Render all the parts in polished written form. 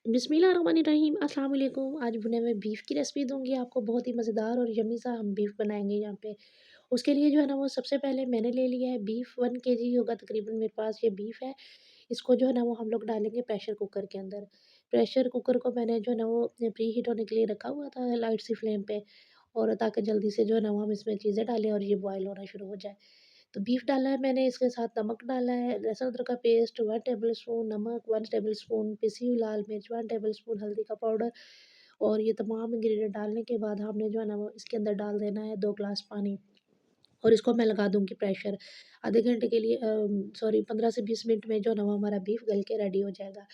बिस्मिल्लाहिर्रहमानिर्रहीम अस्सलाम वालेकुम। आज भुने हुए बीफ की रेसिपी दूँगी आपको, बहुत ही मज़ेदार और यम्मी सा हम बीफ बनाएँगे यहाँ पे। उसके लिए जो है ना वो सबसे पहले मैंने ले लिया है बीफ, 1 केजी होगा तकरीबन मेरे पास ये बीफ है। इसको जो है ना वो हम लोग डालेंगे प्रेशर कुकर के अंदर। प्रेशर कुकर को मैंने जो है ना वो प्री हीट होने के लिए रखा हुआ था लाइट सी फ्लेम पे, और ताकि जल्दी से जो है ना वो हम इसमें चीज़ें डालें और ये बॉयल होना शुरू हो जाए। तो बीफ डाला है मैंने, इसके साथ नमक डाला है, लहसुन अदरक का पेस्ट 1 टेबल स्पून, नमक 1 टेबल स्पून, पिसी हुई लाल मिर्च 1 टेबल स्पून, हल्दी का पाउडर, और ये तमाम इंग्रीडिएंट डालने के बाद हमने जो है ना वो इसके अंदर डाल देना है 2 ग्लास पानी, और इसको मैं लगा दूँगी प्रेशर। आधे घंटे के लिए सॉरी 15 से 20 मिनट में जो है ना वो हमारा बीफ गल के रेडी हो जाएगा।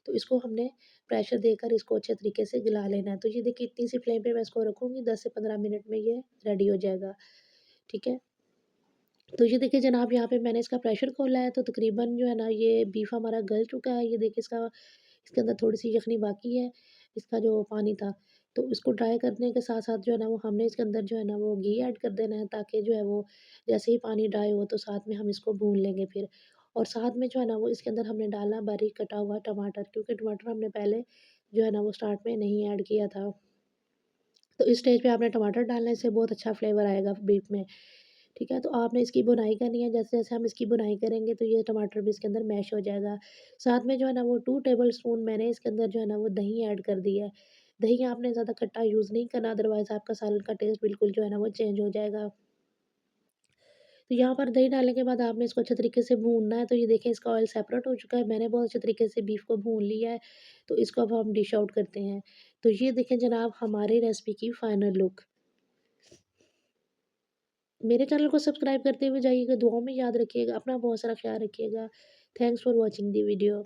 तो इसको हमने प्रेशर देकर इसको अच्छे तरीके से गला लेना है। तो ये देखिए इतनी सी फ्लेम पे मैं इसको रखूँगी, 10 से 15 मिनट में ये रेडी हो जाएगा। ठीक है? तो ये देखिए जनाब, यहाँ पे मैंने इसका प्रेशर खोला है, तो तकरीबन जो है ना ये बीफ हमारा गल चुका है। ये देखिए इसके अंदर थोड़ी-सी यखनी बाकी है, इसका जो पानी था। तो इसको ड्राई करने के साथ-साथ जो है ना वो हमने इसके अंदर जो है ना वो घी ऐड कर देना है, ताकि जो है वो जैसे ही पानी ड्राई हो तो साथ में हम इसको भून लेंगे फिर। और साथ में जो है ना वो इसके अंदर हमने डालना बारीक कटा हुआ टमाटर, क्योंकि टमाटर हमने पहले जो है ना वो स्टार्ट में नहीं ऐड किया था। तो इस स्टेज पे आपने टमाटर डालने से बहुत अच्छा फ्लेवर आएगा बीफ में। ठीक है? तो आपने इसकी भुनाई करनी है, जैसे-जैसे हम इसकी भुनाई करेंगे तो ये टमाटर भी इसके अंदर मैश हो जाएगा। साथ में जो है ना वो 2 टेबल स्पून मैंने इसके अंदर जो है ना वो दही ऐड कर दी है। दही आपने ज़्यादा खट्टा यूज़ नहीं करना, अदरवाइज़ आपका सालन का टेस्ट बिल्कुल जो है ना वो चेंज हो जाएगा। तो यहाँ पर दही डालने के बाद आपने इसको अच्छे तरीके से भूनना है। तो ये देखें इसका ऑयल सेपरेट हो चुका है, मैंने बहुत अच्छे तरीके से बीफ को भून लिया है। तो इसको अब हम डिश आउट करते हैं। तो ये देखें जनाब हमारी रेसिपी की फाइनल लुक। मेरे चैनल को सब्सक्राइब करते हुए जाइएगा, दुआओं में याद रखिएगा, अपना बहुत सारा ख्याल रखिएगा। Thanks for watching the video.